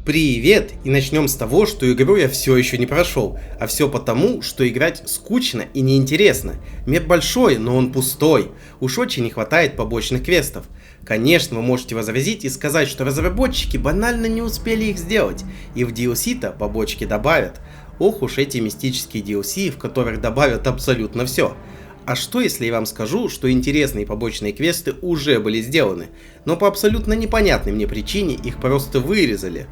Привет! И начнем с того, что игру я все еще не прошел. А все потому, что играть скучно и неинтересно. Мир большой, но он пустой. Уж очень не хватает побочных квестов. Конечно, вы можете возразить и сказать, что разработчики банально не успели их сделать. И в DLC-то побочки добавят. Ох уж эти мистические DLC, в которых добавят абсолютно все. А что если я вам скажу, что интересные побочные квесты уже были сделаны, но по абсолютно непонятной мне причине их просто вырезали?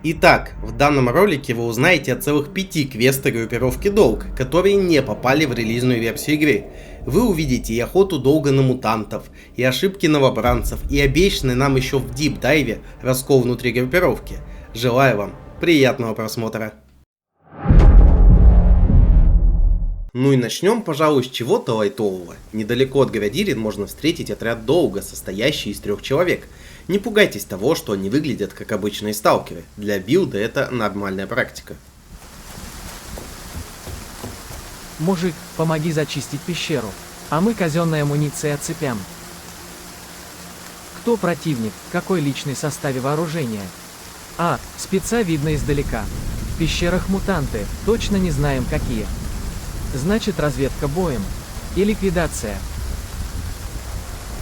Итак, в данном ролике вы узнаете о целых 5 квестах группировки Долг, которые не попали в релизную версию игры. Вы увидите и охоту Долга на мутантов, и ошибки новобранцев, и обещанный нам еще в дипдайве раскол внутри группировки. Желаю вам приятного просмотра. Ну и начнем, пожалуй, с чего-то лайтового. Недалеко от Градирин можно встретить отряд Долга, состоящий из 3 человек. Не пугайтесь того, что они выглядят как обычные сталкеры. Для билда это нормальная практика. Мужик, помоги зачистить пещеру, а мы казенной амуницией отцепям. Кто противник, какой личный состав и вооружения? А, спеца видно издалека. В пещерах мутанты, точно не знаем какие. Значит, разведка боем. И ликвидация.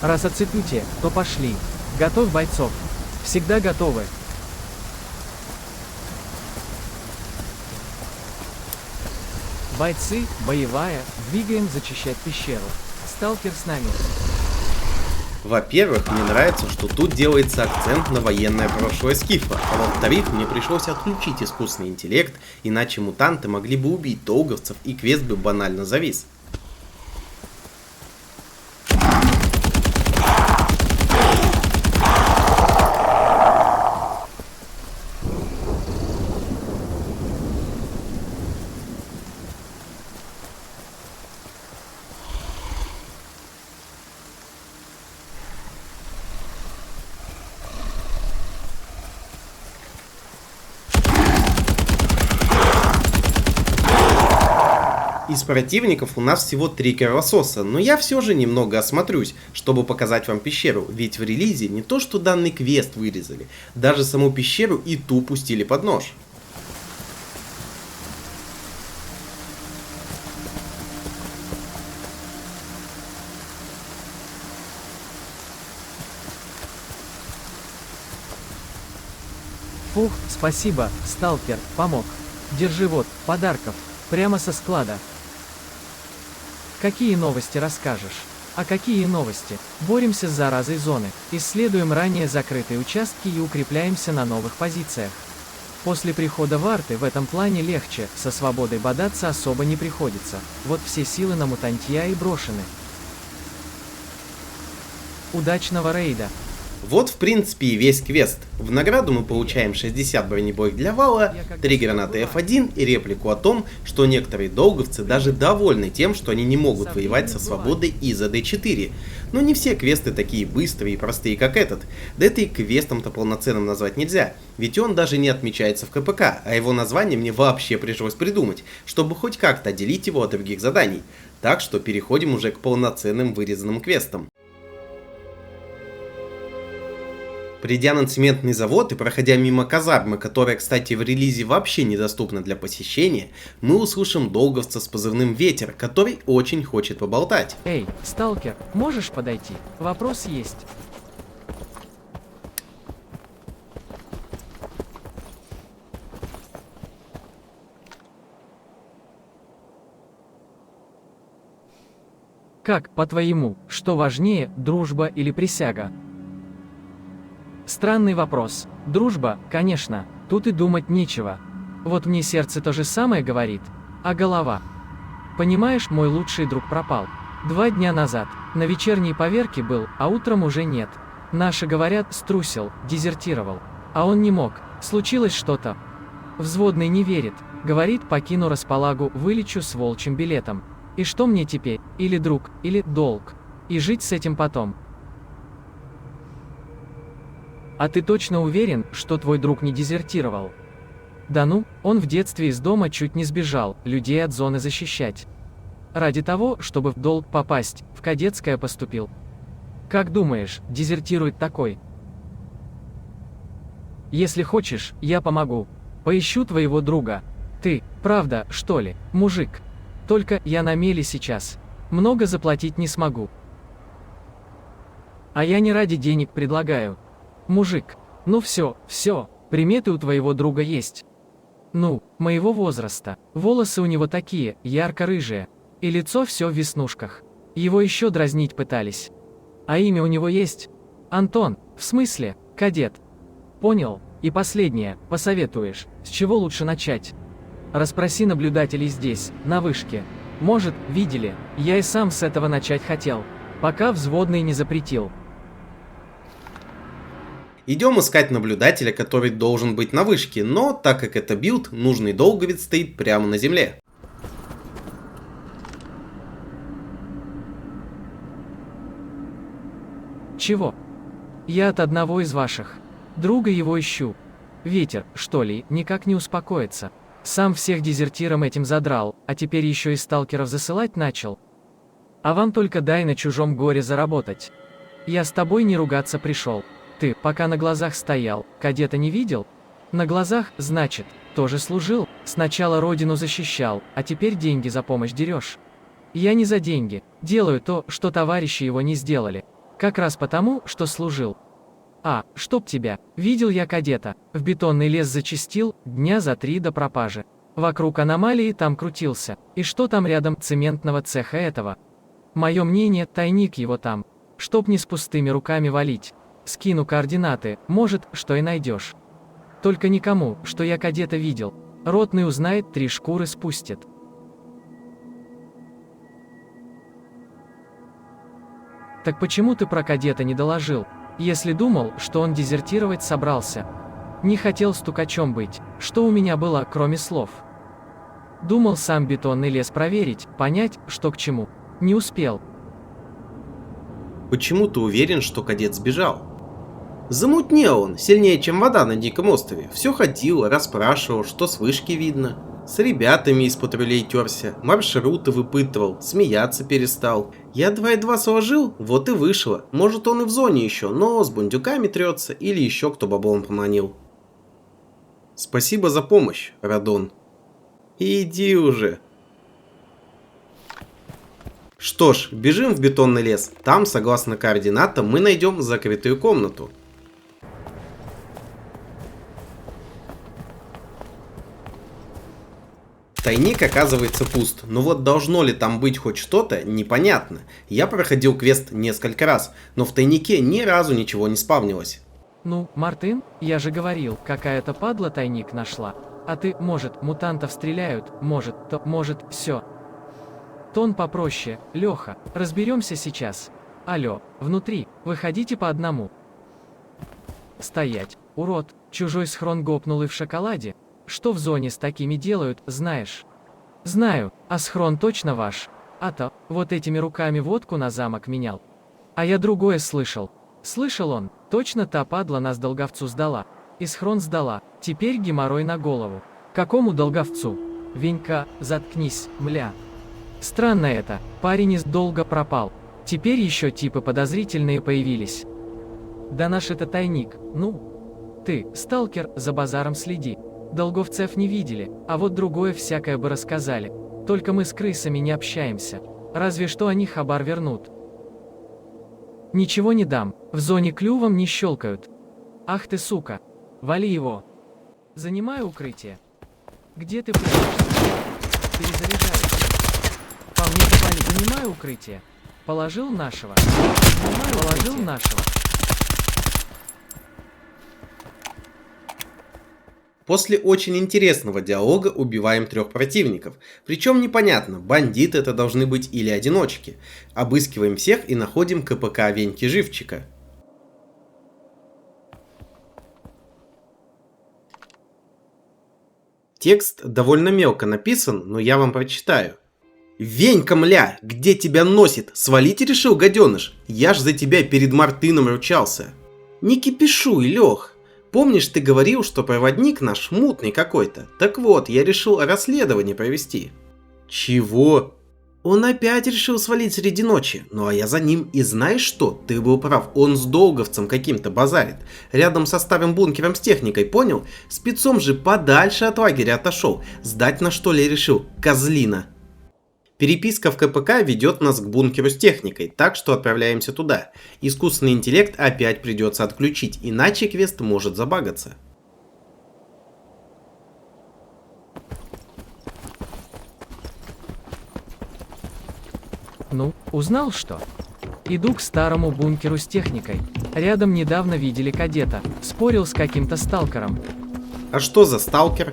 Раз оцепите, то пошли. Готов, бойцов? Всегда готовы. Бойцы, боевая, двигаем зачищать пещеру. Сталкер с нами. Во-первых, мне нравится, что тут делается акцент на военное прошлое Скифа, а во-вторых, мне пришлось отключить искусственный интеллект, иначе мутанты могли бы убить долговцев и квест бы банально завис. Из противников у нас всего 3 кровососа, но я все же немного осмотрюсь, чтобы показать вам пещеру, ведь в релизе не то что данный квест вырезали, даже саму пещеру и ту пустили под нож. Фух, спасибо, сталкер, помог. Держи вот, подарков, прямо со склада. Какие новости расскажешь? А какие новости? Боремся с заразой зоны, исследуем ранее закрытые участки и укрепляемся на новых позициях. После прихода Варты в этом плане легче, со свободой бодаться особо не приходится, вот все силы на мутантья и брошены. Удачного рейда! Вот в принципе и весь квест. В награду мы получаем 60 бронебоек для вала, 3 гранаты F1 и реплику о том, что некоторые долговцы даже довольны тем, что они не могут воевать со свободой из AD4. Но не все квесты такие быстрые и простые, как этот. Да это и квестом-то полноценным назвать нельзя, ведь он даже не отмечается в КПК, а его название мне вообще пришлось придумать, чтобы хоть как-то отделить его от других заданий. Так что переходим уже к полноценным вырезанным квестам. Придя на цементный завод и проходя мимо казармы, которая, кстати, в релизе вообще недоступна для посещения, мы услышим долговца с позывным «Ветер», который очень хочет поболтать. Эй, сталкер, можешь подойти? Вопрос есть. Как, по-твоему, что важнее, дружба или присяга? Странный вопрос. Дружба, конечно, тут и думать нечего. Вот мне сердце то же самое говорит, а голова. Понимаешь, мой лучший друг пропал. 2 дня назад. На вечерней поверке был, а утром уже нет. Наши говорят, струсил, дезертировал. А он не мог. Случилось что-то. Взводный не верит. Говорит, покину располагу, вылечу с волчьим билетом. И что мне теперь? Или друг, или долг. И жить с этим потом. А ты точно уверен, что твой друг не дезертировал? Да ну, он в детстве из дома чуть не сбежал, людей от зоны защищать. Ради того, чтобы в долг попасть, в кадетское поступил. Как думаешь, дезертирует такой? Если хочешь, я помогу. Поищу твоего друга. Ты, правда, что ли, мужик? Только я на мели сейчас. Много заплатить не смогу. А я не ради денег предлагаю. Мужик, ну все, приметы у твоего друга есть. Ну, моего возраста. Волосы у него такие, ярко-рыжие. И лицо все в веснушках. Его еще дразнить пытались. А имя у него есть? Антон, в смысле, кадет. Понял. И последнее, посоветуешь, с чего лучше начать? Расспроси наблюдателей здесь, на вышке. Может, видели, я и сам с этого начать хотел, пока взводный не запретил. Идем искать наблюдателя, который должен быть на вышке, но так как это билд, нужный долговец стоит прямо на земле. Чего? Я от одного из ваших. Друга его ищу. Ветер, что ли, никак не успокоится. Сам всех дезертиром этим задрал, а теперь еще и сталкеров засылать начал. А вам только дай на чужом горе заработать. Я с тобой не ругаться пришел. Ты, пока на глазах стоял, кадета не видел? На глазах, значит, тоже служил, сначала родину защищал, а теперь деньги за помощь дерешь. Я не за деньги, делаю то, что товарищи его не сделали. Как раз потому, что служил. А, чтоб тебя, видел я кадета, в бетонный лес зачистил, дня за 3 до пропажи. Вокруг аномалии там крутился, и что там рядом цементного цеха этого? Мое мнение, тайник его там. Чтоб не с пустыми руками валить. Скину координаты, может, что и найдешь. Только никому, что я кадета видел. Ротный узнает, 3 шкуры спустит. Так почему ты про кадета не доложил? Если думал, что он дезертировать собрался. Не хотел стукачом быть, что у меня было, кроме слов. Думал сам бетонный лес проверить, понять, что к чему. Не успел. Почему ты уверен, что кадет сбежал? Замутнел он, сильнее, чем вода на диком острове. Все ходил, расспрашивал, что с вышки видно. С ребятами из патрулей терся, маршруты выпытывал, смеяться перестал. Я 2 и 2 сложил, вот и вышло. Может, он и в зоне еще, но с бундюками трется или еще кто баблом поманил. Спасибо за помощь, Радон. Иди уже. Что ж, бежим в бетонный лес. Там, согласно координатам, мы найдем закрытую комнату. Тайник оказывается пуст, но вот должно ли там быть хоть что-то, непонятно. Я проходил квест несколько раз, но в тайнике ни разу ничего не спавнилось. Ну, Мартын, я же говорил, какая-то падла тайник нашла. А ты, может, мутантов стреляют, может, все. Тон попроще, Леха, разберемся сейчас. Алло, внутри, выходите по одному. Стоять, урод, чужой схрон гопнул и в шоколаде. Что в зоне с такими делают, знаешь? Знаю, а схрон точно ваш. А то, вот этими руками водку на замок менял. А я другое слышал. Слышал он, точно та падла нас долговцу сдала. И схрон сдала, теперь геморрой на голову. Какому долговцу? Венька, заткнись, мля. Странно это, парень из долга пропал. Теперь еще типы подозрительные появились. Да наш это тайник, ну. Ты, сталкер, за базаром следи. Долговцев не видели, а вот другое всякое бы рассказали. Только мы с крысами не общаемся. Разве что они хабар вернут. Ничего не дам, в зоне клювом не щелкают. Ах ты сука, вали его. Занимай укрытие. Где ты прячешься? Перезаряжаюсь. По мне попали, занимай укрытие. Положил нашего. Положил нашего. После очень интересного диалога убиваем 3 противников. Причем непонятно, бандиты это должны быть или одиночки. Обыскиваем всех и находим КПК Веньки Живчика. Текст довольно мелко написан, но я вам прочитаю. «Венька, мля, где тебя носит? Свалить решил, гаденыш? Я ж за тебя перед Мартыном ручался». «Не кипишуй, Лех. Помнишь, ты говорил, что проводник наш мутный какой-то? Так вот, я решил расследование провести». «Чего?» Он опять решил свалить среди ночи. Ну а я за ним. И знаешь что? Ты был прав. Он с долговцем каким-то базарит. Рядом со старым бункером с техникой, понял? Спецом же подальше от лагеря отошел. Сдать на что ли решил? Козлина. Переписка в КПК ведет нас к бункеру с техникой, так что отправляемся туда. Искусственный интеллект опять придется отключить, иначе квест может забагаться. Ну, узнал что? Иду к старому бункеру с техникой. Рядом недавно видели кадета. Спорил с каким-то сталкером. А что за сталкер?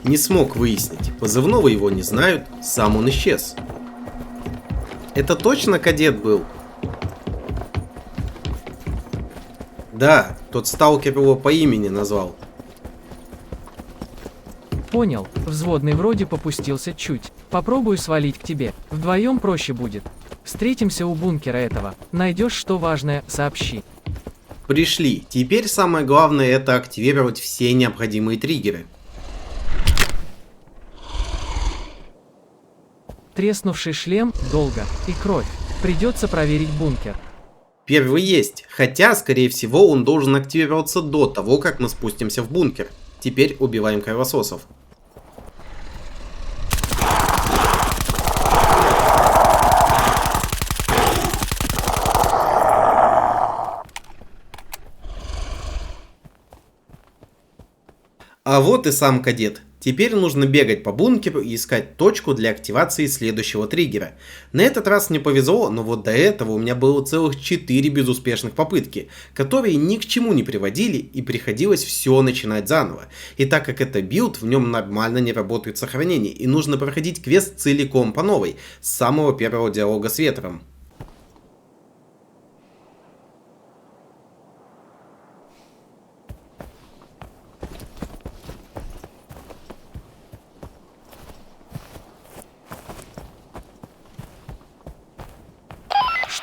Не смог выяснить. Позывного его не знают, сам он исчез. Это точно кадет был? Да, тот сталкер его по имени назвал. Понял, взводный вроде попустился чуть. Попробую свалить к тебе. Вдвоем проще будет. Встретимся у бункера этого. Найдешь что важное, сообщи. Пришли. Теперь самое главное это активировать все необходимые триггеры. Треснувший шлем, долго, и кровь. Придется проверить бункер. Первый есть, хотя, скорее всего, он должен активироваться до того, как мы спустимся в бункер. Теперь убиваем кровососов. А вот и сам кадет. Теперь нужно бегать по бункеру и искать точку для активации следующего триггера. На этот раз мне повезло, но вот до этого у меня было целых 4 безуспешных попытки, которые ни к чему не приводили и приходилось все начинать заново. И так как это билд, в нем нормально не работает сохранение и нужно проходить квест целиком по новой, с самого первого диалога с ветром.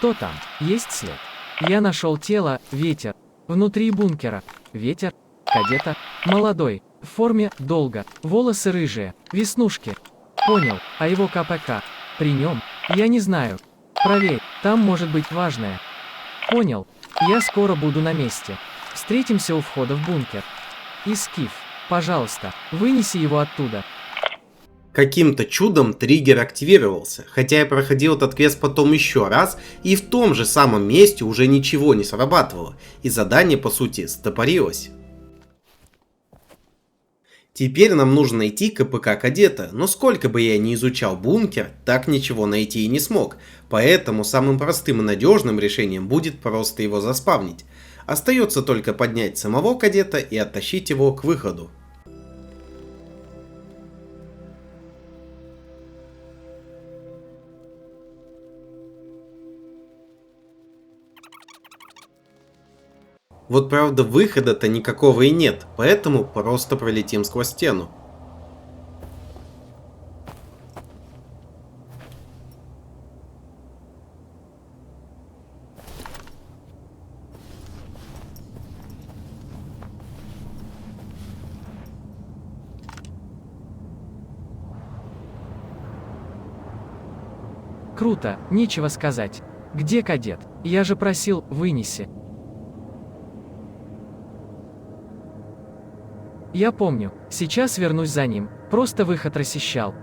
Что там? Есть след? Я нашел тело, ветер. Внутри бункера. Ветер? Кадета? Молодой. В форме, долго. Волосы рыжие. Веснушки. Понял. А его КПК? При нем? Я не знаю. Проверь. Там может быть важное. Понял. Я скоро буду на месте. Встретимся у входа в бункер. И Скиф. Пожалуйста, вынеси его оттуда. Каким-то чудом триггер активировался, хотя я проходил этот квест потом еще раз, и в том же самом месте уже ничего не срабатывало, и задание по сути стопорилось. Теперь нам нужно найти КПК кадета, но сколько бы я ни изучал бункер, так ничего найти и не смог, поэтому самым простым и надежным решением будет просто его заспавнить. Остается только поднять самого кадета и оттащить его к выходу. Вот правда выхода-то никакого и нет, поэтому просто пролетим сквозь стену. Круто, нечего сказать. Где кадет? Я же просил, вынеси. Я помню, сейчас вернусь за ним, просто выход рассещал.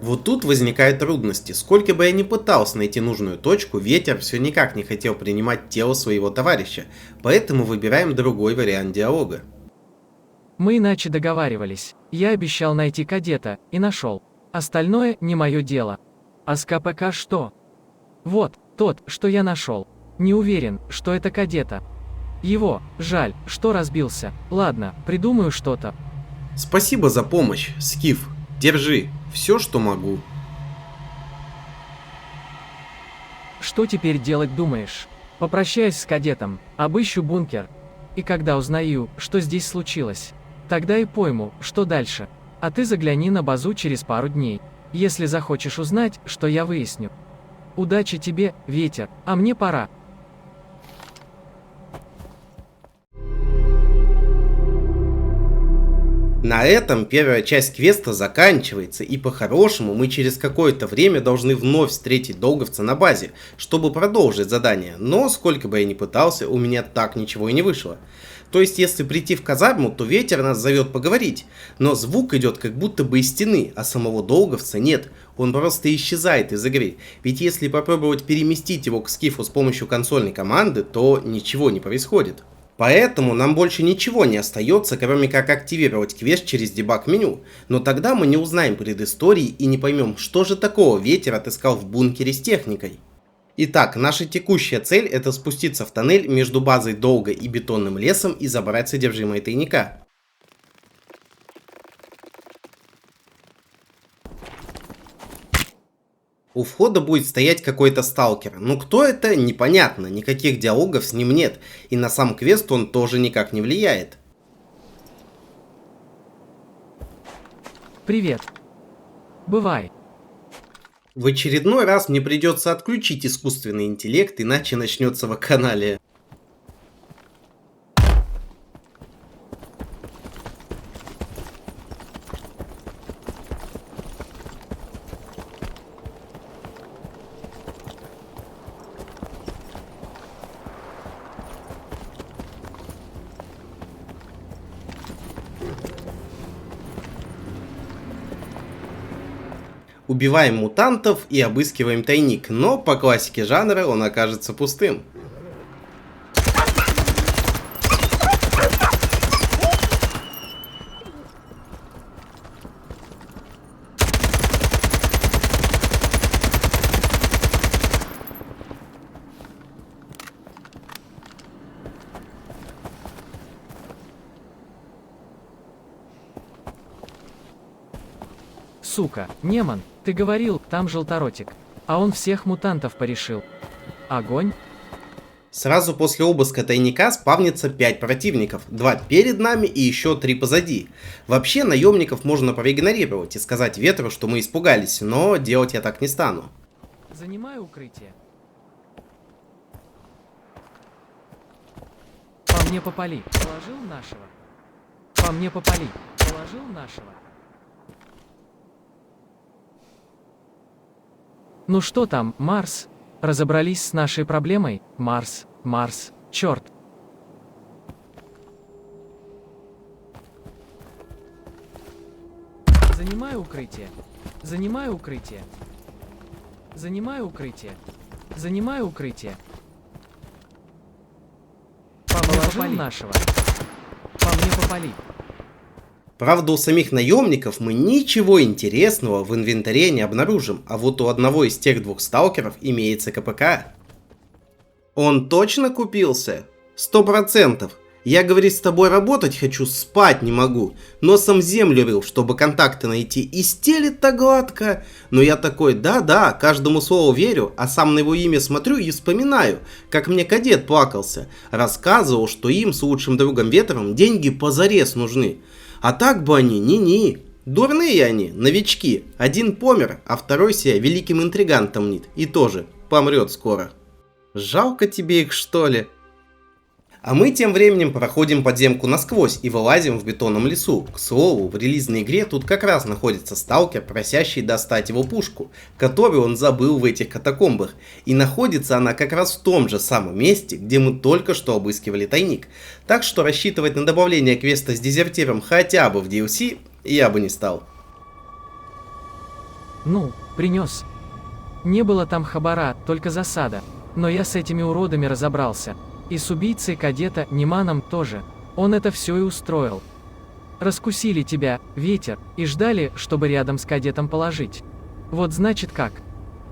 Вот тут возникают трудности. Сколько бы я ни пытался найти нужную точку, ветер все никак не хотел принимать тело своего товарища, поэтому выбираем другой вариант диалога. Мы иначе договаривались. Я обещал найти кадета, и нашел. Остальное не мое дело. А с КПК что? Вот, тот, что я нашел. Не уверен, что это кадета. Его, жаль, что разбился. Ладно, придумаю что-то. Спасибо за помощь, Скиф. Держи, все, что могу. Что теперь делать думаешь? Попрощаюсь с кадетом, обыщу бункер. И когда узнаю, что здесь случилось, тогда и пойму, что дальше. А ты загляни на базу через пару дней, если захочешь узнать, что я выясню. Удачи тебе, ветер, а мне пора. На этом первая часть квеста заканчивается, и по-хорошему мы через какое-то время должны вновь встретить долговца на базе, чтобы продолжить задание, но сколько бы я ни пытался, у меня так ничего и не вышло. То есть, если прийти в казарму, то ветер нас зовет поговорить, но звук идет как будто бы из стены, а самого долговца нет, он просто исчезает из игры, ведь если попробовать переместить его к скифу с помощью консольной команды, то ничего не происходит. Поэтому нам больше ничего не остается, кроме как активировать квест через дебаг меню, но тогда мы не узнаем предыстории и не поймем, что же такого ветер отыскал в бункере с техникой. Итак, наша текущая цель — это спуститься в тоннель между базой Долга и бетонным лесом и забрать содержимое тайника. У входа будет стоять какой-то сталкер, но кто это, непонятно, никаких диалогов с ним нет, и на сам квест он тоже никак не влияет. Привет. Бывай. В очередной раз мне придется отключить искусственный интеллект, иначе начнется вакханалия. Убиваем мутантов и обыскиваем тайник, но по классике жанра он окажется пустым. Сука, Неман, ты говорил, там желторотик. А он всех мутантов порешил. Огонь? Сразу после обыска тайника спавнится 5 противников, 2 перед нами и еще 3 позади. Вообще наемников можно проигнорировать и сказать ветру, что мы испугались, но делать я так не стану. Занимаю укрытие. По мне попали. Положил нашего. По мне попали. Положил нашего. Ну что там, Марс? Разобрались с нашей проблемой? Марс, черт. Занимаю укрытие. Занимаю укрытие. Занимаю укрытие. Занимаю укрытие. Положил нашего. По мне попали. Правда, у самих наемников мы ничего интересного в инвентаре не обнаружим, а вот у одного из тех 2 сталкеров имеется КПК. Он точно купился? 100%. Я, говорит, с тобой работать хочу, спать не могу. Носом землю рыл, чтобы контакты найти, и стелит-то гладко. Но я такой, да-да, каждому слову верю, а сам на его имя смотрю и вспоминаю, как мне кадет плакался. Рассказывал, что им с лучшим другом Ветром деньги позарез нужны. А так бы они, ни-ни. Дурные они, новички. Один помер, а второй себя великим интригантом мнит. И тоже помрет скоро. Жалко тебе их, что ли? А мы тем временем проходим подземку насквозь и вылазим в бетонном лесу. К слову, в релизной игре тут как раз находится сталкер, просящий достать его пушку, которую он забыл в этих катакомбах. И находится она как раз в том же самом месте, где мы только что обыскивали тайник. Так что рассчитывать на добавление квеста с дезертиром хотя бы в DLC я бы не стал. Ну, принес. Не было там хабара, только засада. Но я с этими уродами разобрался. И с убийцей кадета Неманом тоже. Он это все и устроил. Раскусили тебя, ветер, и ждали, чтобы рядом с кадетом положить. Вот значит как.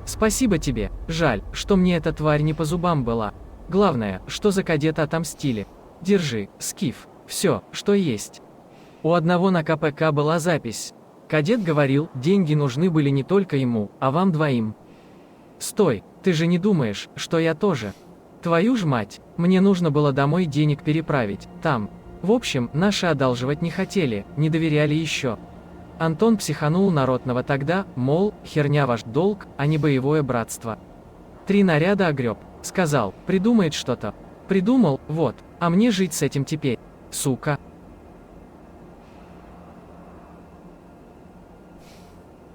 Спасибо тебе, жаль, что мне эта тварь не по зубам была. Главное, что за кадета отомстили. Держи, скиф, все, что есть. У одного на КПК была запись. Кадет говорил, деньги нужны были не только ему, а вам двоим. Стой, ты же не думаешь, что я тоже? Твою ж мать, мне нужно было домой денег переправить, там. В общем, наши одалживать не хотели, не доверяли еще. Антон психанул народного тогда, мол, херня ваш долг, а не боевое братство. 3 наряда огреб, сказал, придумает что-то. Придумал, вот, а мне жить с этим теперь, сука.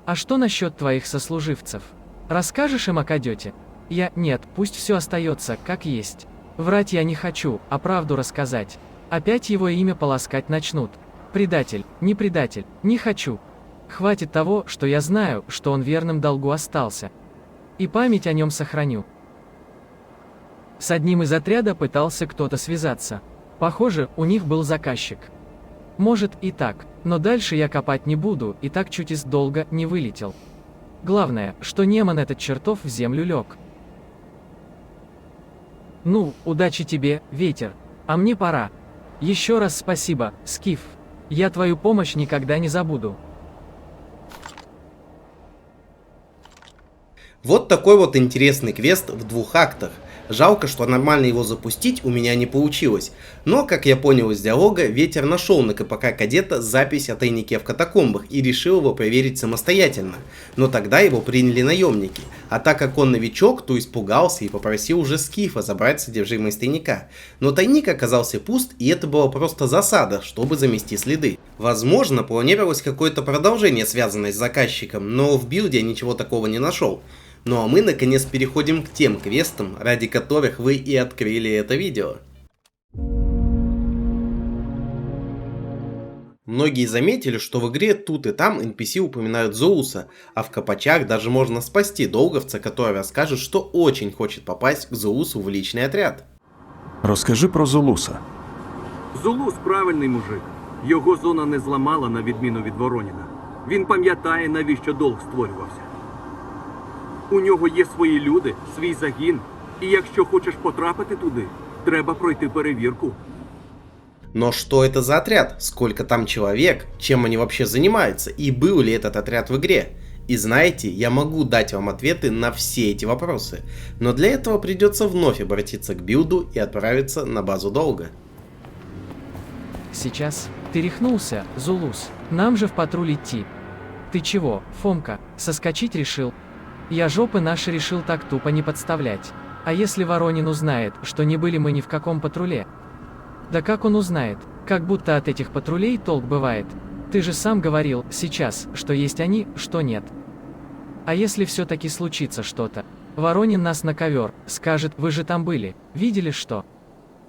А что насчет твоих сослуживцев? Расскажешь им о Кадете? Нет, пусть все остается, как есть. Врать я не хочу, а правду рассказать. Опять его имя полоскать начнут. Предатель, не хочу. Хватит того, что я знаю, что он верным долгу остался. И память о нем сохраню. С одним из отряда пытался кто-то связаться. Похоже, у них был заказчик. Может и так, но дальше я копать не буду, и так чуть из долга не вылетел. Главное, что Неман этот чертов в землю лег. Ну, удачи тебе, ветер. А мне пора. Еще раз спасибо, Скиф. Я твою помощь никогда не забуду. Вот такой вот интересный квест в 2 актах. Жалко, что нормально его запустить у меня не получилось. Но, как я понял из диалога, Ветер нашел на КПК Кадета запись о тайнике в катакомбах и решил его проверить самостоятельно. Но тогда его приняли наемники. А так как он новичок, то испугался и попросил уже Скифа забрать содержимое из тайника. Но тайник оказался пуст, и это была просто засада, чтобы замести следы. Возможно, планировалось какое-то продолжение, связанное с заказчиком, но в билде я ничего такого не нашел. Ну а мы наконец переходим к тем квестам, ради которых вы и открыли это видео. Многие заметили, что в игре тут и там NPC упоминают Зоуса, а в Копачах даже можно спасти долговца, который расскажет, что очень хочет попасть к Зоусу в личный отряд. Розкажи про Зулуса. Зулус правильний мужик. Його зона не зламала, на відміну від Вороніна. Він пам'ятає, навіщо долг створювався. У нього є свої люди, свій загін. І якщо хочеш потрапити туди, треба пройти перевірку. Но что это за отряд? Сколько там человек? Чем они вообще занимаются? И был ли этот отряд в игре? И знаете, я могу дать вам ответы на все эти вопросы. Но для этого придется вновь обратиться к билду и отправиться на базу долга. Сейчас. Ты рехнулся, Зулус. Нам же в патруль идти. Ты чего, Фомка, соскочить решил? Я жопы наши решил так тупо не подставлять. А если Воронин узнает, что не были мы ни в каком патруле? Да как он узнает? Как будто от этих патрулей толк бывает. Ты же сам говорил, сейчас, что есть они, что нет. А если все-таки случится что-то? Воронин нас на ковер, скажет, вы же там были, видели что?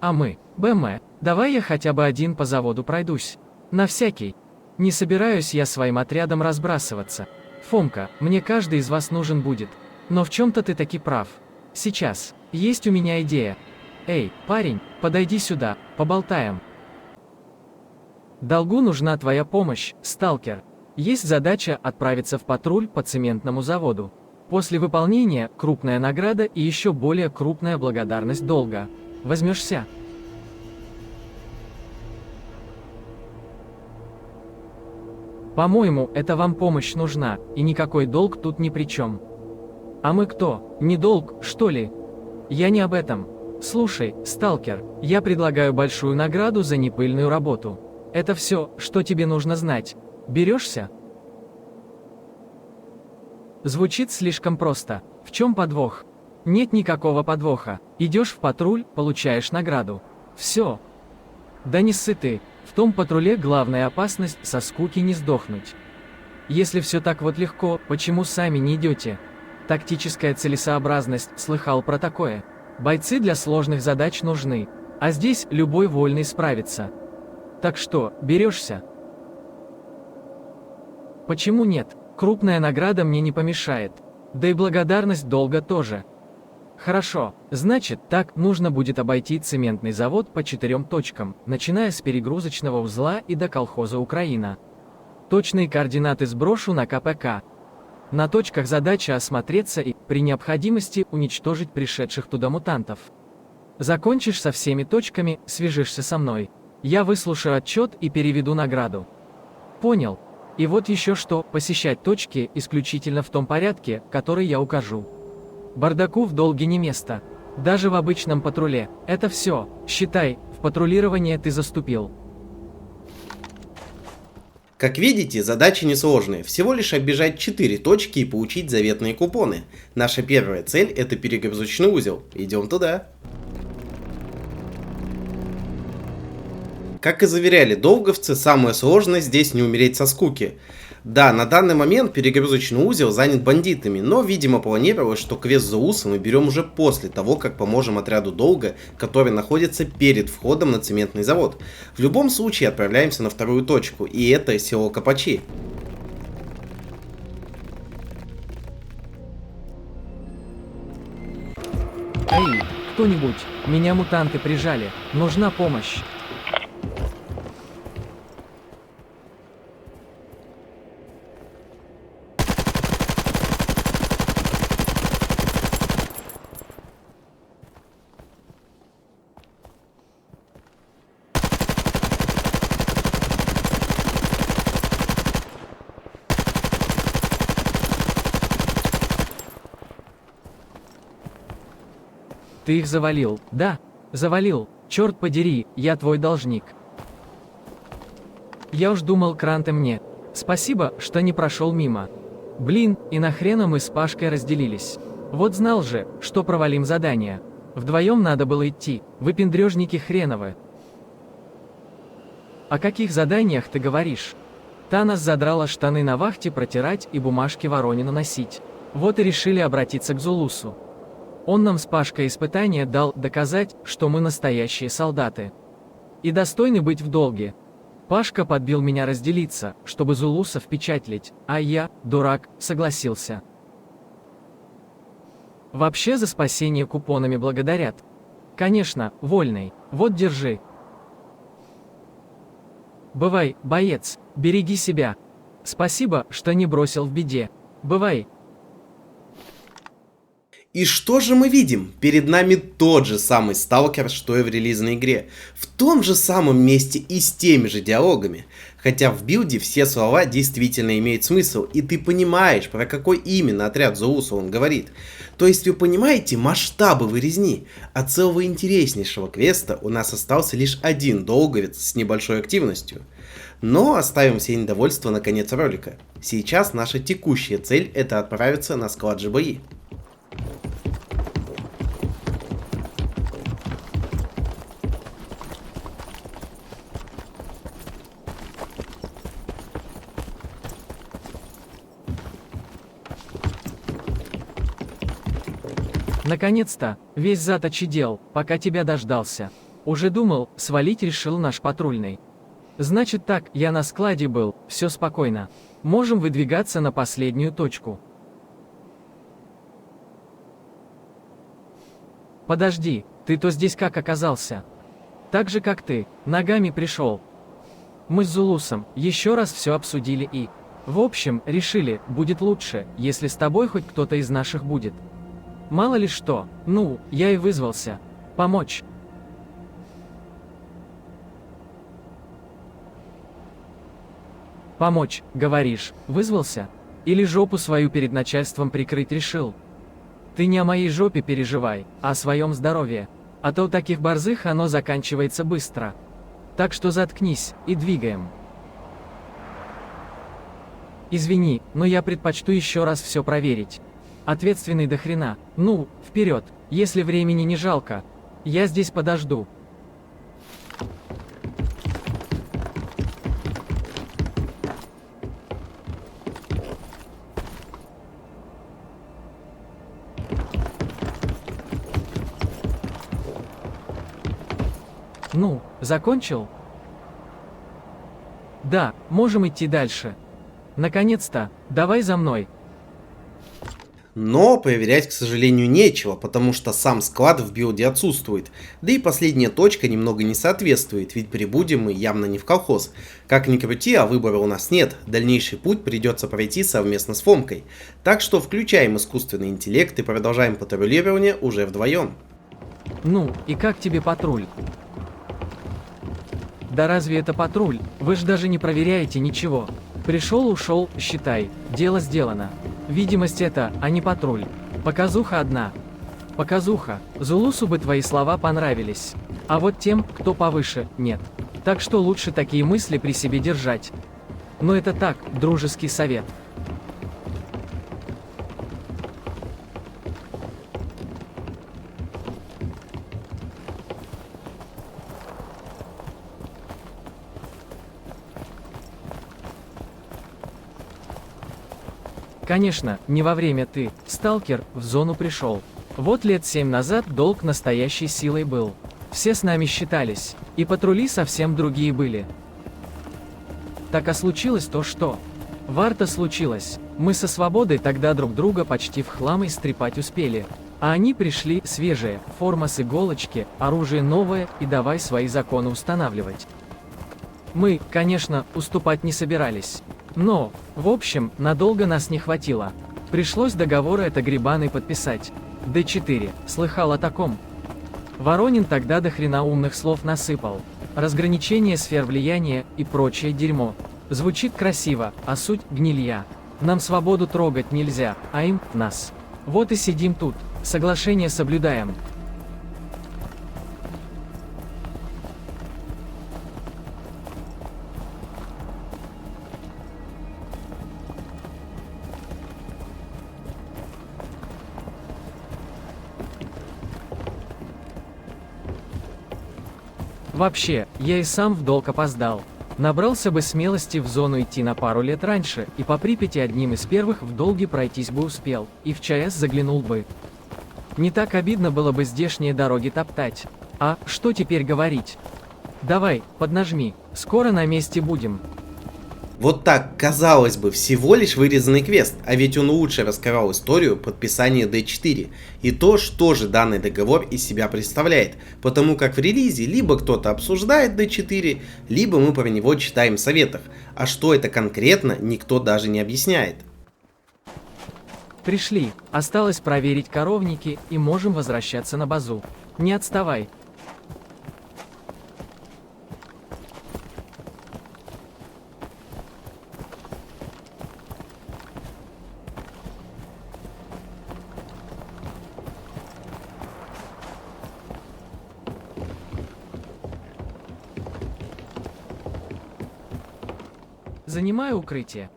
А мы, БМ, давай я хотя бы один по заводу пройдусь. На всякий. Не собираюсь я своим отрядом разбрасываться. Фомка, мне каждый из вас нужен будет. Но в чем-то ты таки прав. Сейчас. Есть у меня идея. Эй, парень, подойди сюда, поболтаем. Долгу нужна твоя помощь, сталкер. Есть задача отправиться в патруль по цементному заводу. После выполнения крупная награда и еще более крупная благодарность долга. Возьмешься? По-моему, это вам помощь нужна, и никакой долг тут ни при чем. А мы кто? Не долг, что ли? Я не об этом. Слушай, сталкер, я предлагаю большую награду за непыльную работу. Это все, что тебе нужно знать. Берешься? Звучит слишком просто. В чем подвох? Нет никакого подвоха. Идешь в патруль, получаешь награду. Все. Да не ссы ты. В том патруле главная опасность со скуки не сдохнуть. Если все так вот легко, почему сами не идете? Тактическая целесообразность, слыхал про такое. Бойцы для сложных задач нужны, а здесь любой вольный справится. Так что, берешься? Почему нет? Крупная награда мне не помешает. Да и благодарность долга тоже. Хорошо, значит, так нужно будет обойти цементный завод по 4 точкам, начиная с перегрузочного узла и до колхоза Украина. Точные координаты сброшу на КПК. На точках задача осмотреться и, при необходимости, уничтожить пришедших туда мутантов. Закончишь со всеми точками, свяжешься со мной. Я выслушаю отчет и переведу награду. Понял. И вот еще что, посещать точки исключительно в том порядке, который я укажу. Бардаку в долге не место. Даже в обычном патруле. Это все. Считай, в патрулирование ты заступил. Как видите, задача несложная. Всего лишь оббежать 4 точки и получить заветные купоны. Наша первая цель — это перегрузочный узел. Идем туда. Как и заверяли долговцы, самое сложное здесь не умереть со скуки. Да, на данный момент перегрузочный узел занят бандитами, но, видимо, планировалось, что квест Зулуса мы берем уже после того, как поможем отряду Долга, который находится перед входом на цементный завод. В любом случае отправляемся на вторую точку, и это село Копачи. Эй, кто-нибудь, меня мутанты прижали, нужна помощь. Ты их завалил, да? Завалил, черт подери, я твой должник. Я уж думал, кранты мне. Спасибо, что не прошел мимо. Блин, и нахрена мы с Пашкой разделились. Вот знал же, что провалим задание. Вдвоем надо было идти, выпендрежники хреновы. О каких заданиях ты говоришь? Танос задрала штаны на вахте протирать и бумажки Воронину носить. Вот и решили обратиться к Зулусу. Он нам с Пашкой испытание дал доказать, что мы настоящие солдаты. И достойны быть в долге. Пашка подбил меня разделиться, чтобы Зулуса впечатлить, а я, дурак, согласился. Вообще за спасение купонами благодарят. Конечно, вольный, вот держи. Бывай, боец, береги себя. Спасибо, что не бросил в беде. Бывай. И что же мы видим? Перед нами тот же самый сталкер, что и в релизной игре. В том же самом месте и с теми же диалогами. Хотя в билде все слова действительно имеют смысл, и ты понимаешь, про какой именно отряд Зулуса он говорит. То есть вы понимаете масштабы вырезни. От целого интереснейшего квеста у нас остался лишь один долговец с небольшой активностью. Но оставим все недовольства на конец ролика. Сейчас наша текущая цель — это отправиться на склад ЖБИ. Наконец-то, весь зад очидел, пока тебя дождался. Уже думал, свалить решил наш патрульный. Значит так, я на складе был, все спокойно. Можем выдвигаться на последнюю точку. Подожди, ты-то здесь как оказался? Так же как ты, ногами пришел. Мы с Зулусом еще раз все обсудили и... В общем, решили, будет лучше, если с тобой хоть кто-то из наших будет. Мало ли что, ну, я и вызвался. Помочь. Помочь, говоришь, вызвался? Или жопу свою перед начальством прикрыть решил? Ты не о моей жопе переживай, а о своем здоровье. А то у таких борзых оно заканчивается быстро. Так что заткнись, и двигаем. Извини, но я предпочту еще раз все проверить. Ответственный до хрена. Ну, вперед, если времени не жалко. Я здесь подожду. Ну, закончил? Да, можем идти дальше. Наконец-то, давай за мной. Но проверять, к сожалению, нечего, потому что сам склад в билде отсутствует. Да и последняя точка немного не соответствует, ведь прибудем мы явно не в колхоз. Как ни крути, а выбора у нас нет, дальнейший путь придется пройти совместно с Фомкой. Так что включаем искусственный интеллект и продолжаем патрулирование уже вдвоем. Ну, и как тебе патруль? Да разве это патруль? Вы ж даже не проверяете ничего. Пришел-ушел, считай, дело сделано. Видимость это, а не патруль. Показуха одна. Показуха. Зулусу бы твои слова понравились. А вот тем, кто повыше, нет. Так что лучше такие мысли при себе держать. Но это так, дружеский совет. Конечно, не во время ты, сталкер, в зону пришел. Вот лет 7 назад долг настоящей силой был. Все с нами считались, и патрули совсем другие были. Так а случилось то что? Варта случилось. Мы со свободой тогда друг друга почти в хлам истрепать успели. А они пришли, свежие, форма с иголочки, оружие новое, и давай свои законы устанавливать. Мы, конечно, уступать не собирались. Но, в общем, надолго нас не хватило. Пришлось договор это гребаный подписать. Д4, слыхал о таком? Воронин тогда до хрена умных слов насыпал. Разграничение сфер влияния и прочее дерьмо. Звучит красиво, а суть гнилья. Нам свободу трогать нельзя, а им – нас. Вот и сидим тут, соглашение соблюдаем. Вообще, я и сам в долг опоздал. Набрался бы смелости в зону идти на пару лет раньше, и по Припяти одним из первых в долге пройтись бы успел, и в ЧАЭС заглянул бы. Не так обидно было бы здешние дороги топтать. А что теперь говорить? Давай, поднажми, скоро на месте будем. Вот так, казалось бы, всего лишь вырезанный квест, а ведь он лучше раскрывал историю подписания D4 и то, что же данный договор из себя представляет, потому как в релизе либо кто-то обсуждает D4, либо мы про него читаем в советах, а что это конкретно, никто даже не объясняет. Пришли, осталось проверить коровники и можем возвращаться на базу. Не отставай. Занимаю укрытие.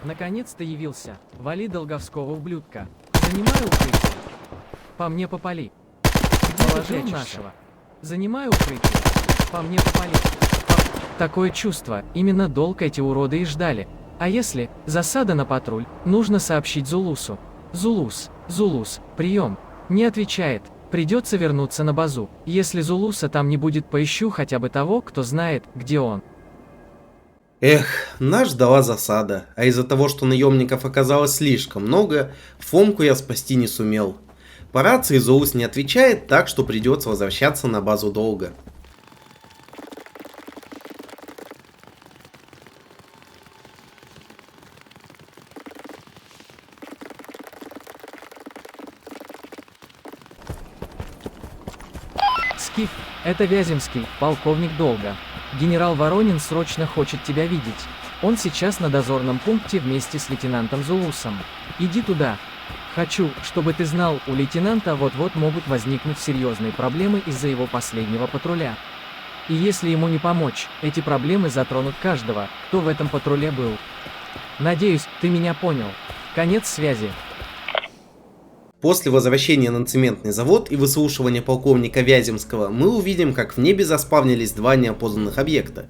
Наконец-то явился. Вали долговского ублюдка. Занимаю укрытие. По мне попали. Положил нашего. Занимаю укрытие. По мне попали. Такое чувство, именно долг эти уроды и ждали. А если засада на патруль, нужно сообщить Зулусу. Зулус, прием. Не отвечает. Придется вернуться на базу. Если Зулуса там не будет, поищу хотя бы того, кто знает, где он. Эх, нас ждала засада, а из-за того, что наемников оказалось слишком много, Фомку я спасти не сумел. По рации Зулус не отвечает, так что придется возвращаться на базу долга. Скиф, это Вяземский, полковник долга. Генерал Воронин срочно хочет тебя видеть. Он сейчас на дозорном пункте вместе с лейтенантом Зулусом. Иди туда. Хочу, чтобы ты знал, у лейтенанта вот-вот могут возникнуть серьезные проблемы из-за его последнего патруля. И если ему не помочь, эти проблемы затронут каждого, кто в этом патруле был. Надеюсь, ты меня понял. Конец связи. После возвращения на цементный завод и выслушивания полковника Вяземского мы увидим, как в небе заспавнились два неопознанных объекта.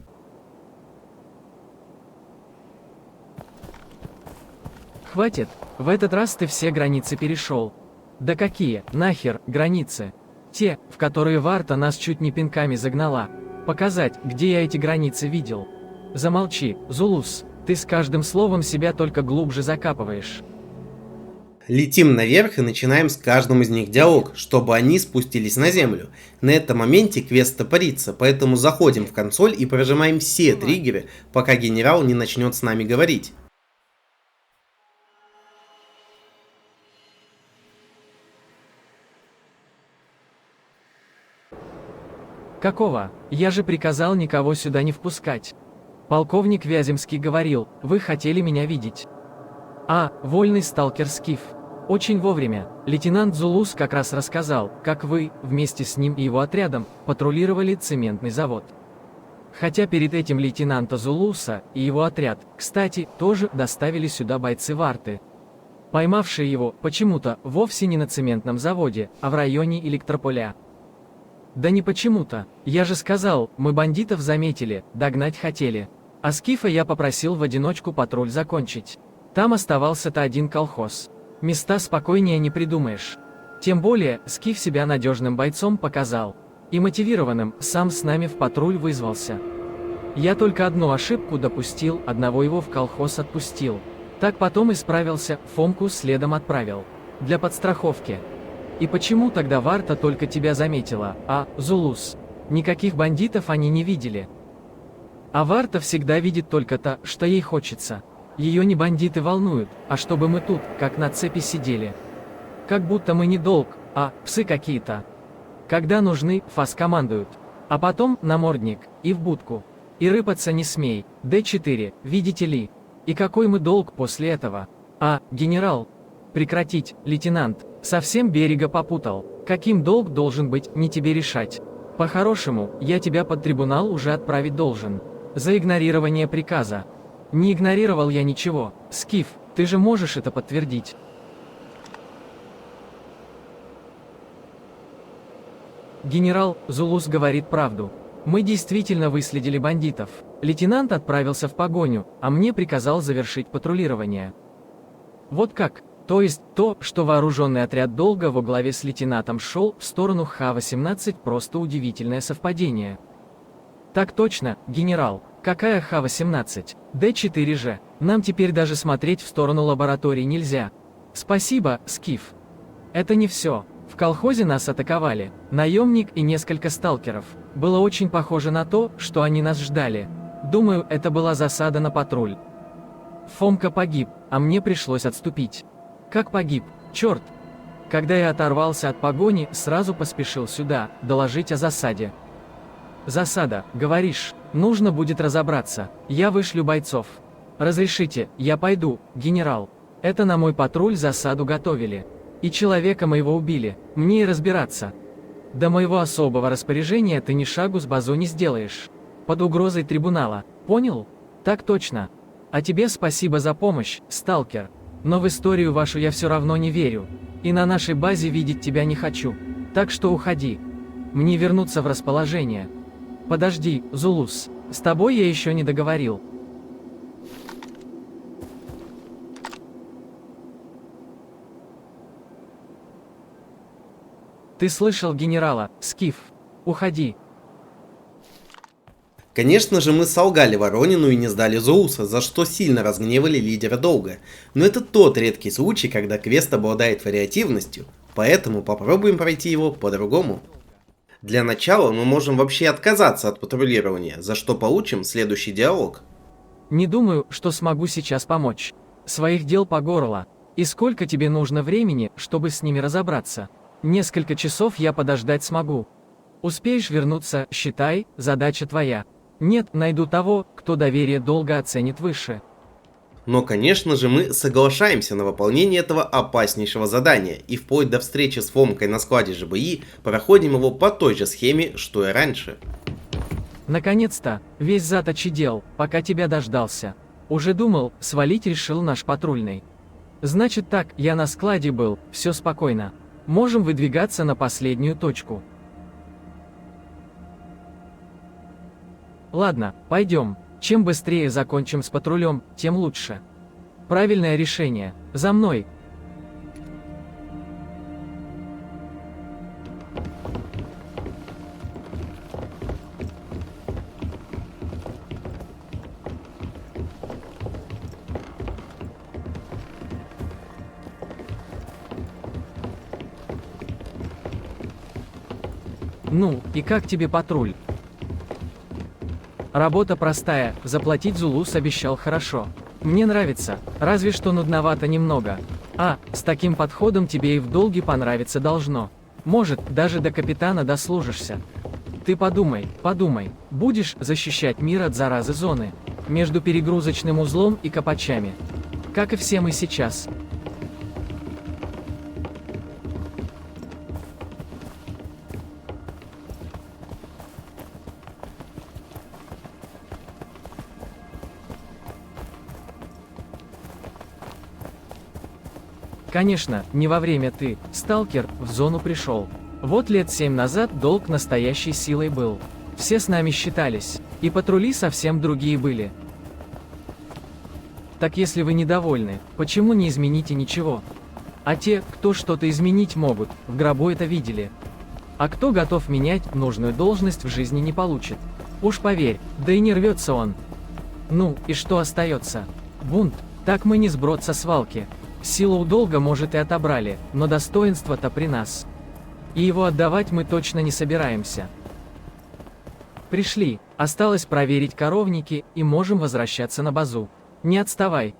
Хватит, в этот раз ты все границы перешел. Да какие, нахер, границы? Те, в которые Варта нас чуть не пинками загнала. Показать, где я эти границы видел. Замолчи, Зулус, ты с каждым словом себя только глубже закапываешь. Летим наверх и начинаем с каждым из них диалог, чтобы они спустились на землю. На этом моменте квест топорится, поэтому заходим в консоль и прожимаем все триггеры, пока генерал не начнет с нами говорить. Какого? Я же приказал никого сюда не впускать. Полковник Вяземский говорил, вы хотели меня видеть. А, вольный сталкер Скиф. Очень вовремя. Лейтенант Зулус как раз рассказал, как вы, вместе с ним и его отрядом, патрулировали цементный завод. Хотя перед этим лейтенанта Зулуса и его отряд, кстати, тоже доставили сюда бойцы Варты. Поймавшие его, почему-то, вовсе не на цементном заводе, а в районе электрополя. Да не почему-то. Я же сказал, мы бандитов заметили, догнать хотели. А Скифа я попросил в одиночку патруль закончить. Там оставался-то один колхоз. Места спокойнее не придумаешь. Тем более, Скиф себя надежным бойцом показал. И мотивированным, сам с нами в патруль вызвался. Я только одну ошибку допустил, одного его в колхоз отпустил. Так потом исправился, Фомку следом отправил. Для подстраховки. И почему тогда Варта только тебя заметила, а, Зулус? Никаких бандитов они не видели. А Варта всегда видит только то, что ей хочется. Ее не бандиты волнуют, а чтобы мы тут, как на цепи сидели. Как будто мы не долг, а псы какие-то. Когда нужны, фас командуют. А потом намордник, и в будку. И рыпаться не смей, Д4, видите ли. И какой мы долг после этого? А, генерал? Прекратить, лейтенант, совсем берега попутал. Каким долг должен быть, не тебе решать. По-хорошему, я тебя под трибунал уже отправить должен. За игнорирование приказа. Не игнорировал я ничего. Скиф, ты же можешь это подтвердить. Генерал, Зулус говорит правду. Мы действительно выследили бандитов. Лейтенант отправился в погоню, а мне приказал завершить патрулирование. Вот как? То есть то, что вооруженный отряд долго во главе с лейтенантом шел в сторону Х-18, просто удивительное совпадение. Так точно, генерал. Какая Х-18? Д4 же. Нам теперь даже смотреть в сторону лаборатории нельзя. Спасибо, Скиф. Это не все. В колхозе нас атаковали. Наемник и несколько сталкеров. Было очень похоже на то, что они нас ждали. Думаю, это была засада на патруль. Фомка погиб, а мне пришлось отступить. Как погиб? Черт! Когда я оторвался от погони, сразу поспешил сюда, доложить о засаде. Засада, говоришь, нужно будет разобраться. Я вышлю бойцов. Разрешите, я пойду, генерал. Это на мой патруль засаду готовили. И человека моего убили, мне и разбираться. До моего особого распоряжения ты ни шагу с базу не сделаешь. Под угрозой трибунала, понял? Так точно. А тебе спасибо за помощь, сталкер. Но в историю вашу я все равно не верю. И на нашей базе видеть тебя не хочу. Так что уходи. Мне вернуться в расположение. Подожди, Зулус, с тобой я еще не договорил. Ты слышал генерала, Скиф? Уходи. Конечно же, мы солгали Воронину и не сдали Зулуса, за что сильно разгневали лидера долга. Но это тот редкий случай, когда квест обладает вариативностью, поэтому попробуем пройти его по-другому. Для начала мы можем вообще отказаться от патрулирования, за что получим следующий диалог. Не думаю, что смогу сейчас помочь. Своих дел по горло. И сколько тебе нужно времени, чтобы с ними разобраться? Несколько часов я подождать смогу. Успеешь вернуться, считай, задача твоя. Нет, найду того, кто доверие долго оценит выше. Но, конечно же, мы соглашаемся на выполнение этого опаснейшего задания, и вплоть до встречи с Фомкой на складе ЖБИ проходим его по той же схеме, что и раньше. Наконец-то, весь зад очидел, пока тебя дождался. Уже думал, свалить решил наш патрульный. Значит так, я на складе был, все спокойно. Можем выдвигаться на последнюю точку. Ладно, пойдем. Чем быстрее закончим с патрулем, тем лучше. Правильное решение. За мной. Ну, и как тебе патруль? Работа простая, заплатить Зулус обещал хорошо. Мне нравится, разве что нудновато немного. А, с таким подходом тебе и в долге понравиться должно. Может, даже до капитана дослужишься. Ты подумай, будешь защищать мир от заразы зоны, между перегрузочным узлом и копачами. Как и все мы сейчас. Конечно, не во время ты, сталкер, в зону пришел. Вот лет 7 назад долг настоящей силой был. Все с нами считались, и патрули совсем другие были. Так если вы недовольны, почему не измените ничего? А те, кто что-то изменить могут, в гробу это видели. А кто готов менять нужную должность в жизни не получит. Уж поверь, да и не рвется он. Ну, и что остается? Бунт. Так мы не сброд со свалки. Силу у долга, может, и отобрали, но достоинство-то при нас. И его отдавать мы точно не собираемся. Пришли, осталось проверить коровники, и можем возвращаться на базу. Не отставай.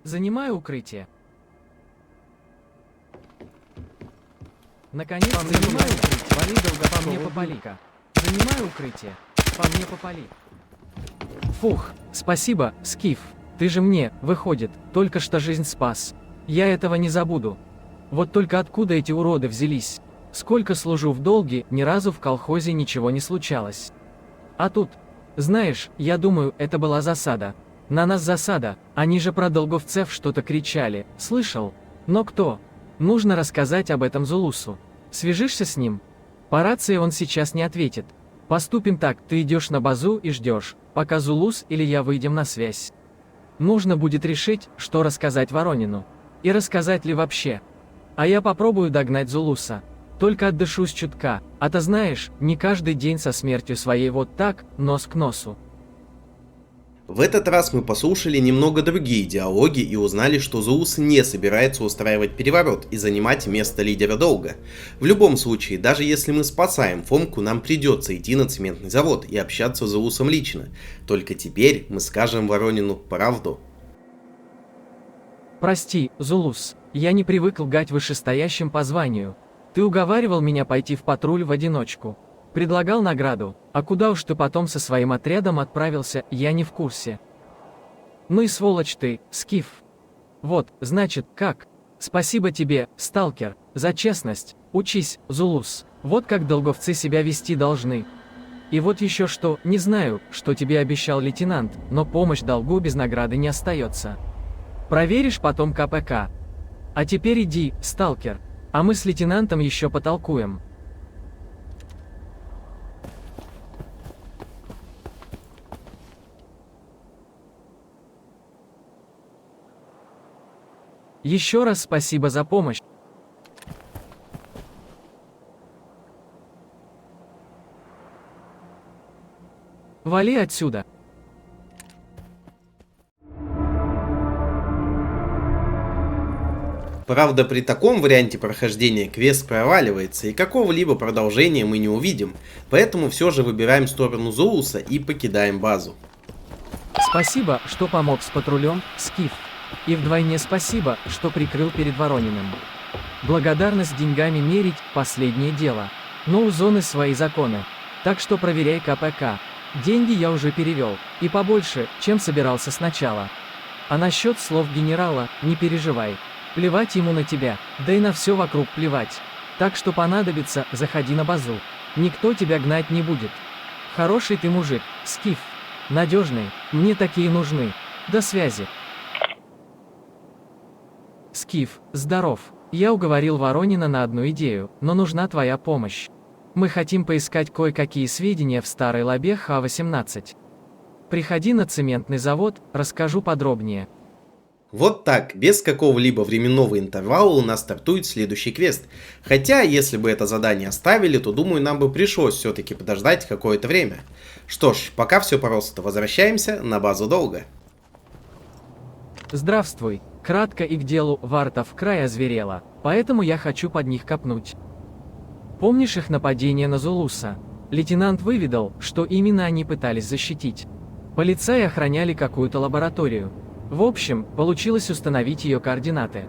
Занимаю укрытие. Наконец-то занимаю укрытие. Вали долго по мне попали-ка. Занимаю укрытие. По мне попали. Фух, спасибо, Скиф. Ты же мне, выходит, только что жизнь спас. Я этого не забуду. Вот только откуда эти уроды взялись? Сколько служу в долге, ни разу в колхозе ничего не случалось. А тут, знаешь, я думаю, это была засада. На нас засада, они же про долговцев что-то кричали, слышал? Но кто? Нужно рассказать об этом Зулусу. Свяжешься с ним? По рации он сейчас не ответит. Поступим так, ты идешь на базу и ждешь, пока Зулус или я выйдем на связь. Нужно будет решить, что рассказать Воронину. И рассказать ли вообще. А я попробую догнать Зулуса. Только отдышусь чутка, а то знаешь, не каждый день со смертью своей вот так, нос к носу. В этот раз мы послушали немного другие диалоги и узнали, что Зулус не собирается устраивать переворот и занимать место лидера долга. В любом случае, даже если мы спасаем Фомку, нам придется идти на цементный завод и общаться с Зулусом лично. Только теперь мы скажем Воронину правду. Прости, Зулус, я не привык лгать вышестоящим по званию. Ты уговаривал меня пойти в патруль в одиночку. Предлагал награду, а куда уж ты потом со своим отрядом отправился, я не в курсе. Ну и сволочь ты, Скиф. Вот, значит, как? Спасибо тебе, сталкер, за честность. Учись, Зулус. Вот как долговцы себя вести должны. И вот еще что, не знаю, что тебе обещал лейтенант, но помощь долгу без награды не остается. Проверишь потом КПК. А теперь иди, сталкер, а мы с лейтенантом еще потолкуем. Еще раз спасибо за помощь. Вали отсюда. Правда, при таком варианте прохождения квест проваливается и какого-либо продолжения мы не увидим, поэтому все же выбираем сторону Зулуса и покидаем базу. Спасибо, что помог с патрулем, Скиф. И вдвойне спасибо, что прикрыл перед Ворониным. Благодарность деньгами мерить – последнее дело. Но у зоны свои законы. Так что проверяй КПК. Деньги я уже перевел, и побольше, чем собирался сначала. А насчет слов генерала, не переживай. Плевать ему на тебя, да и на все вокруг плевать. Так что понадобится, заходи на базу. Никто тебя гнать не будет. Хороший ты мужик, Скиф. Надежный, мне такие нужны. До связи. Скиф, здоров. Я уговорил Воронина на одну идею, но нужна твоя помощь. Мы хотим поискать кое-какие сведения в старой лабе Х-18. Приходи на цементный завод, расскажу подробнее. Вот так, без какого-либо временного интервала у нас стартует следующий квест. Хотя, если бы это задание оставили, то думаю, нам бы пришлось все-таки подождать какое-то время. Что ж, пока все просто, возвращаемся на базу долга. Здравствуй. Кратко и к делу, Варта в край озверела, поэтому я хочу под них копнуть. Помнишь их нападение на Зулуса? Лейтенант выведал, что именно они пытались защитить. Полицаи охраняли какую-то лабораторию. В общем, получилось установить ее координаты.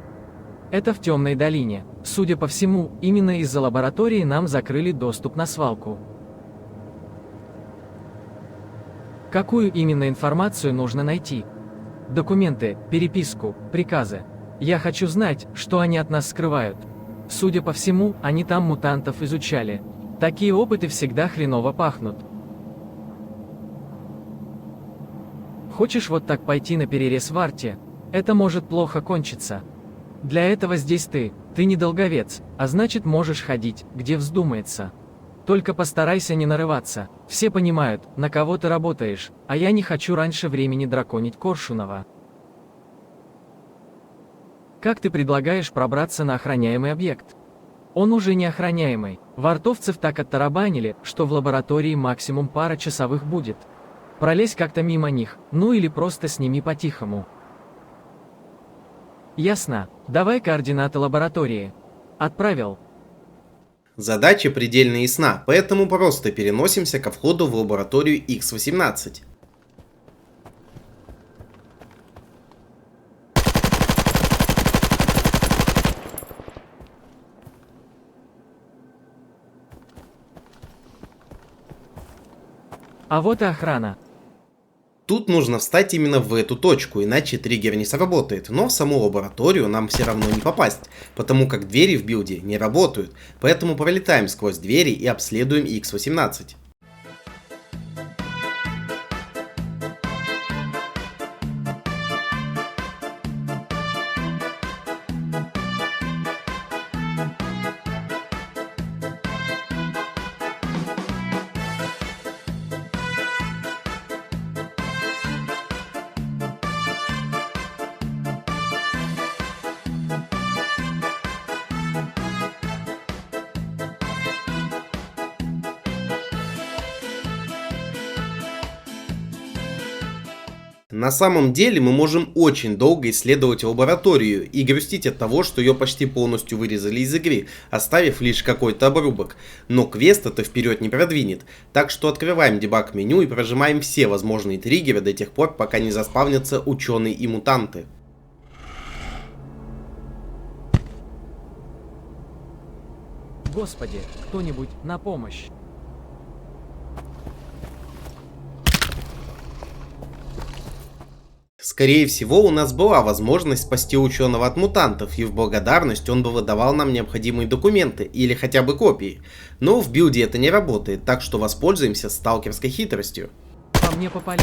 Это в Темной долине. Судя по всему, именно из-за лаборатории нам закрыли доступ на свалку. Какую именно информацию нужно найти? Документы, переписку, приказы. Я хочу знать, что они от нас скрывают. Судя по всему, они там мутантов изучали. Такие опыты всегда хреново пахнут. Хочешь вот так пойти на перерез в арте? Это может плохо кончиться. Для этого здесь ты не долговец, а значит можешь ходить, где вздумается. Только постарайся не нарываться, все понимают, на кого ты работаешь, а я не хочу раньше времени драконить Коршунова. Как ты предлагаешь пробраться на охраняемый объект? Он уже не охраняемый, вартовцев так оттарабанили, что в лаборатории максимум пара часовых будет. Пролезь как-то мимо них, ну или просто сними по-тихому. Ясно, давай координаты лаборатории. Отправил. Задача предельно ясна, поэтому просто переносимся ко входу в лабораторию X-18. А вот и охрана. Тут нужно встать именно в эту точку, иначе триггер не сработает, но в саму лабораторию нам все равно не попасть, потому как двери в билде не работают, поэтому пролетаем сквозь двери и обследуем X-18. На самом деле мы можем очень долго исследовать лабораторию и грустить от того, что ее почти полностью вырезали из игры, оставив лишь какой-то обрубок. Но квест это вперед не продвинет, так что открываем дебаг меню и прожимаем все возможные триггеры до тех пор, пока не заспавнятся ученые и мутанты. Господи, кто-нибудь на помощь. Скорее всего, у нас была возможность спасти ученого от мутантов, и в благодарность он бы выдавал нам необходимые документы, или хотя бы копии. Но в билде это не работает, так что воспользуемся сталкерской хитростью. По мне попали.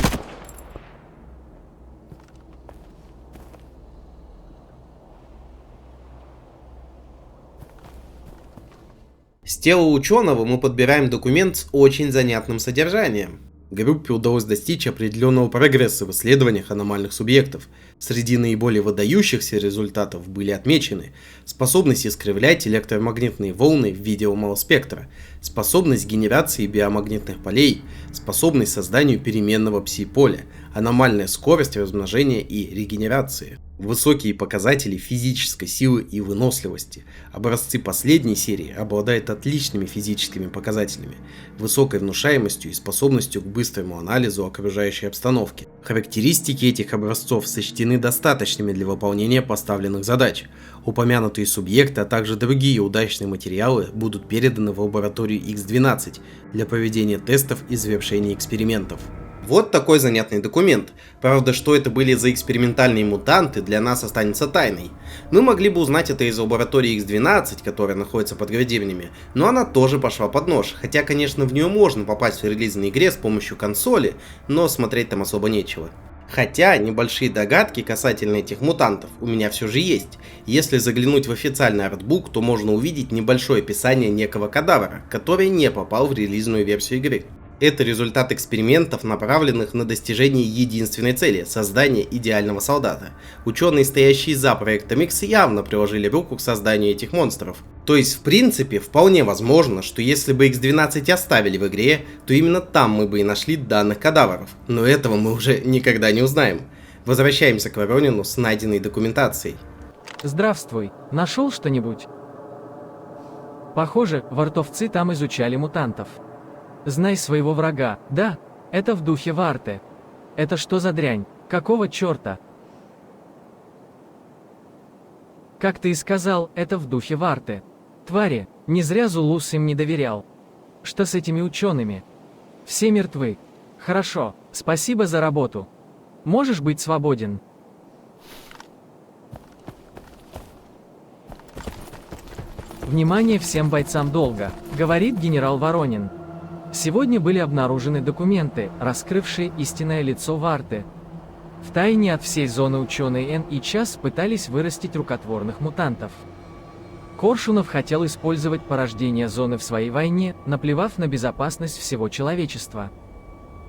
С тела ученого мы подбираем документ с очень занятным содержанием. Группе удалось достичь определенного прогресса в исследованиях аномальных субъектов. Среди наиболее выдающихся результатов были отмечены способность искривлять электромагнитные волны в виде малого спектра, способность генерации биомагнитных полей, способность созданию переменного пси-поля, аномальная скорость размножения и регенерации, высокие показатели физической силы и выносливости. Образцы последней серии обладают отличными физическими показателями, высокой внушаемостью и способностью к быстрому анализу окружающей обстановки. Характеристики этих образцов сочтены достаточными для выполнения поставленных задач. Упомянутые субъекты, а также другие удачные материалы будут переданы в лабораторию X-12 для проведения тестов и завершения экспериментов. Вот такой занятный документ. Правда, что это были за экспериментальные мутанты, для нас останется тайной. Мы могли бы узнать это из лаборатории X-12, которая находится под градивнями, но она тоже пошла под нож. Хотя, конечно, в нее можно попасть в релизной игре с помощью консоли, но смотреть там особо нечего. Хотя, небольшие догадки касательно этих мутантов у меня все же есть. Если заглянуть в официальный артбук, то можно увидеть небольшое описание некого кадавра, который не попал в релизную версию игры. Это результат экспериментов, направленных на достижение единственной цели – создания идеального солдата. Ученые, стоящие за проектом X, явно приложили руку к созданию этих монстров. То есть, в принципе, вполне возможно, что если бы X-12 оставили в игре, то именно там мы бы и нашли данных кадавров. Но этого мы уже никогда не узнаем. Возвращаемся к Воронину с найденной документацией. Здравствуй, нашел что-нибудь? Похоже, вартовцы там изучали мутантов. Знай своего врага, да, это в духе Варты. Это что за дрянь, какого черта? Как ты и сказал, это в духе Варты. Твари, не зря Зулус им не доверял. Что с этими учеными? Все мертвы. Хорошо, спасибо за работу. Можешь быть свободен. Внимание всем бойцам долга, говорит генерал Воронин. Сегодня были обнаружены документы, раскрывшие истинное лицо Варты. Втайне от всей зоны ученые Н и Час пытались вырастить рукотворных мутантов. Коршунов хотел использовать порождение зоны в своей войне, наплевав на безопасность всего человечества.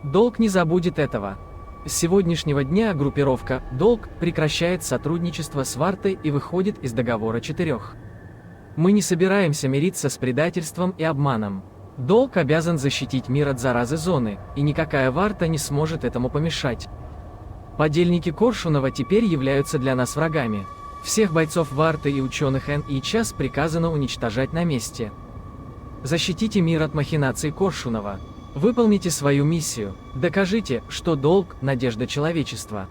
Долг не забудет этого. С сегодняшнего дня группировка «Долг» прекращает сотрудничество с Вартой и выходит из договора 4. Мы не собираемся мириться с предательством и обманом. Долг обязан защитить мир от заразы зоны, и никакая Варта не сможет этому помешать. Подельники Коршунова теперь являются для нас врагами. Всех бойцов Варты и ученых Н и Час приказано уничтожать на месте. Защитите мир от махинаций Коршунова. Выполните свою миссию. Докажите, что долг – надежда человечества.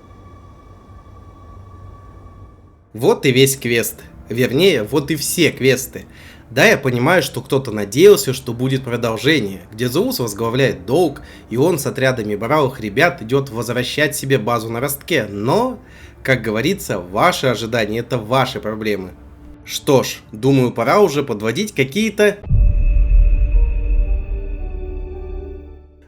Вот и весь квест. Вернее, вот и все квесты. Да, я понимаю, что кто-то надеялся, что будет продолжение, где Зеус возглавляет Долг, и он с отрядами бравых ребят идет возвращать себе базу на ростке, но, как говорится, ваши ожидания – это ваши проблемы. Что ж, думаю, пора уже подводить какие-то...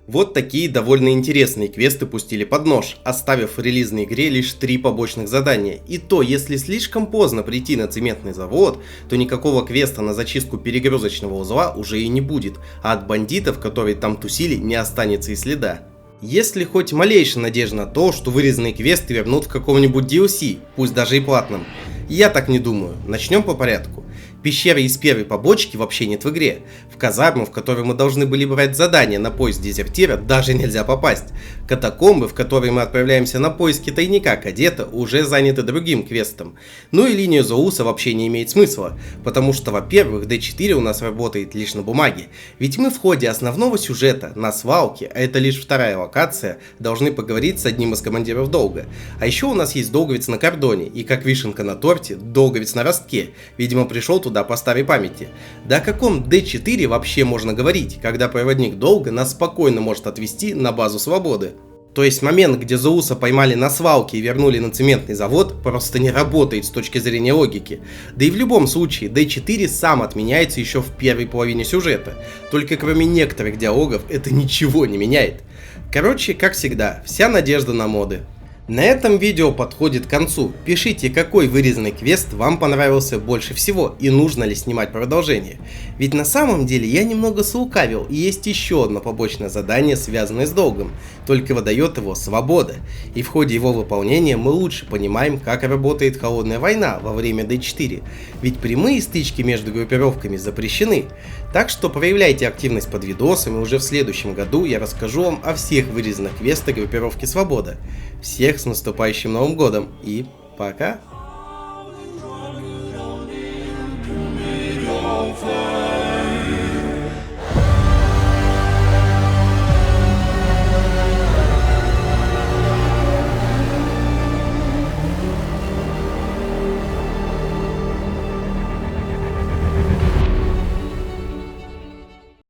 Вот такие довольно интересные квесты пустили под нож, оставив в релизной игре лишь 3 побочных задания. И то, если слишком поздно прийти на цементный завод, то никакого квеста на зачистку перегрузочного узла уже и не будет, а от бандитов, которые там тусили, не останется и следа. Есть ли хоть малейшая надежда на то, что вырезанные квесты вернут в каком-нибудь DLC, пусть даже и платном? Я так не думаю. Начнем по порядку. Пещеры из первой побочки вообще нет в игре. В казарму, в которой мы должны были брать задания на поиск дезертира, даже нельзя попасть. Катакомбы, в которые мы отправляемся на поиски тайника кадета, уже заняты другим квестом. Ну и линию Зеуса вообще не имеет смысла, потому что, во-первых, D4 у нас работает лишь на бумаге, ведь мы в ходе основного сюжета на свалке, а это лишь вторая локация, должны поговорить с одним из командиров Долга. А еще у нас есть долговец на кордоне, и как вишенка на торте, долговец на ростке, видимо пришел туда по старой памяти. Да о каком D4 вообще можно говорить, когда проводник Долга нас спокойно может отвезти на базу свободы? То есть момент, где Зеуса поймали на свалке и вернули на цементный завод, просто не работает с точки зрения логики. Да и в любом случае, D4 сам отменяется еще в первой половине сюжета. Только кроме некоторых диалогов это ничего не меняет. Короче, как всегда, вся надежда на моды. На этом видео подходит к концу. Пишите, какой вырезанный квест вам понравился больше всего и нужно ли снимать продолжение. Ведь на самом деле я немного слукавил, и есть еще одно побочное задание, связанное с долгом, только выдает его свобода. И в ходе его выполнения мы лучше понимаем, как работает холодная война во время D4, ведь прямые стычки между группировками запрещены. Так что проявляйте активность под видосом, и уже в следующем году я расскажу вам о всех вырезанных квестах группировки Свобода. Всех с наступающим Новым Годом и пока!